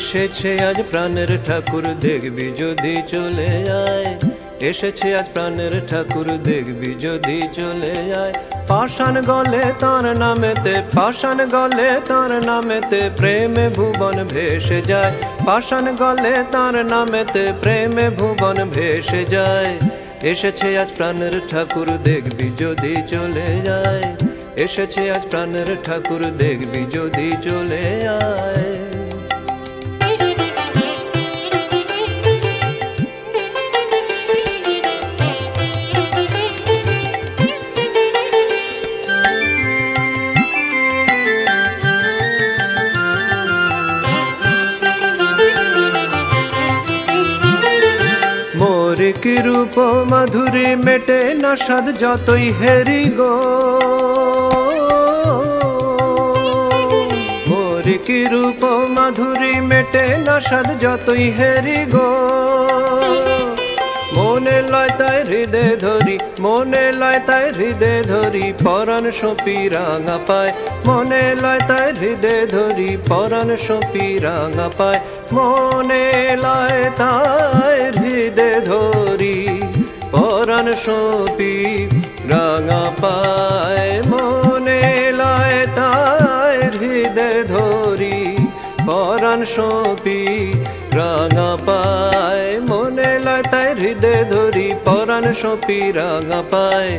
এসেছে আজ প্রাণের ঠাকুর দেখবি যদি চলে যায়, এসেছে আজ প্রাণের ঠাকুর দেখবি যদি চলে যায়। পাষাণ গলে তার নামেতে, পাষাণ গলে তার নামেতে প্রেমে ভুবন ভেসে যায়। পাষাণ গলে তার নামেতে প্রেমে ভুবন ভেসে যায়। এসেছে আজ প্রাণের ঠাকুর দেখবি যদি চলে যায়, এসেছে আজ প্রাণের ঠাকুর দেখবি যদি চলে যায়। মোর কি রূপ মাধুরী মেটে না সাদ যতই হেরি গো, মোর কি রূপ মাধুরী মেটে না সাদ যতই হেরি গো। মনে লয় তাই হৃদয় ধরি, মনে লয় তাই হৃদয় ধরি পরাণ সপি রাঙা পায়। মনে লয় তাই হৃদয় ধরি পরাণ সপি রাঙা পায়। মনে লয় তাই হৃদয় ধরি পরাণ সপি রাঙা পায়। মনে লয় তাই হৃদয় ধরি পরাণ সপি রাঙা পায়। মনে লয় তাই হৃদয় ধরি পরাণ সপি রাঙা পায়।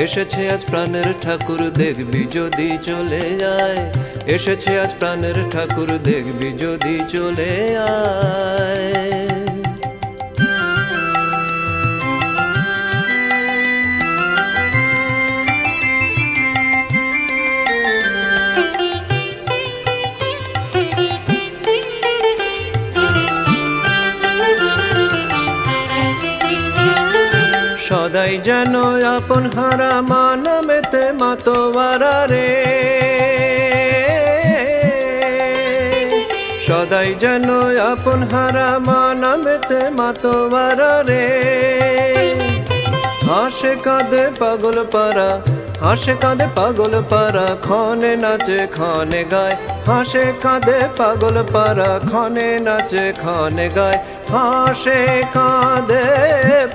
এসেছে আজ প্রাণের ঠাকুর দেখবি যদি চলে যায়, এসেছে আজ প্রাণের ঠাকুর দেখবি যদি চলে যায়। সদাই যেন আপন হারা মানামেতে মাতোয়ারা রে, সদাই যেন আপন হারা মানামেতে মাতোয়ারা রে। হাসে কাঁদে পাগল পারা, হাসে কাঁদে পাগল পারা ক্ষণে নাচে ক্ষণে গায়। হাসে কাঁদে পাগল পারা ক্ষণে নাচে ক্ষণে গায়। হাসে কাঁদে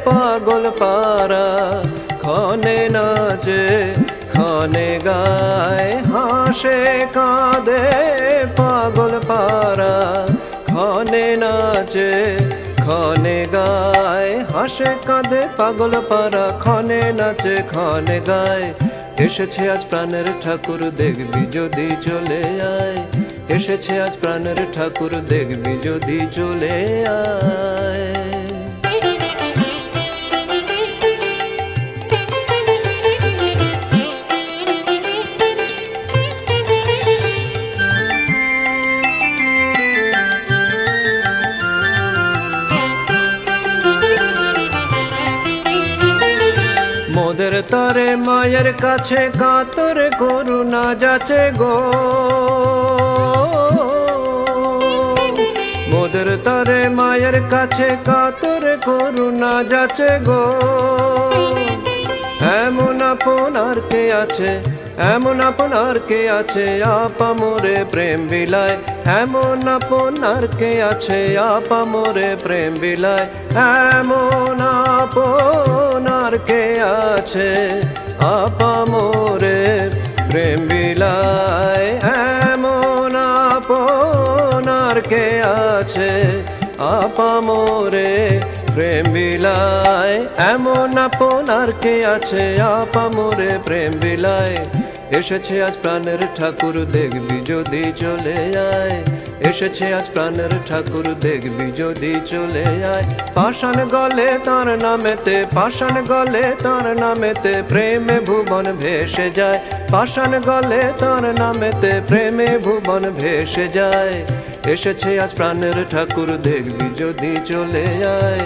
পাগল পারা ক্ষণে নাচে ক্ষণে গায়। হাসে কাঁদে পাগল পারা ক্ষণে নাচে ক্ষণে গায়। হাসে কাঁদে পাগল পারা ক্ষণে নাচে ক্ষণে গায়। এসেছে আজ প্রাণের ঠাকুর দেখবি যদি চলে যায়, এসেছে আজ প্রাণের ঠাকুর দেখবি যদি চলে যায়। মোদের তরে মায়ের কাছে কাতর করুণা যাচে গো, মোদের তরে মায়ের কাছে কাতর করুণা যাচে গো। এমন আপন আর কে আছে, এমন আপন আর কে আছে আপা মোরে প্রেম বিলায়। এমন আপন আর কে আছে আপা মোরে প্রেম বিলায়। এমন আপন আর কে আছে আপা মোরে প্রেম বিলায়। এমন আপন আর কে আছে আপা মোরে প্রেম বিলায়। এমন আপন আর কে আছে আপা মোরে প্রেম বিলায়। এসেছে আজ প্রাণের ঠাকুর দেখবি যদি চলে যায়, এসেছে আজ প্রাণের ঠাকুর দেখবি যদি চলে যায়। পাষাণ গলে তার নামেতে, পাষাণ গলে তার নামেতে প্রেমে ভুবন ভেসে যায়। পাষাণ গলে তার নামেতে প্রেমে ভুবন ভেসে যায়। এসেছে আজ প্রাণের ঠাকুর দেখবি যদি চলে যায়,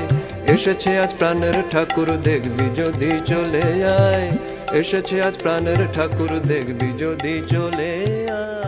এসেছে আজ প্রাণের ঠাকুর দেখবি যদি চলে যায়। এসেছে আজ প্রাণের ঠাকুর দেখবি যদি চলে যায়।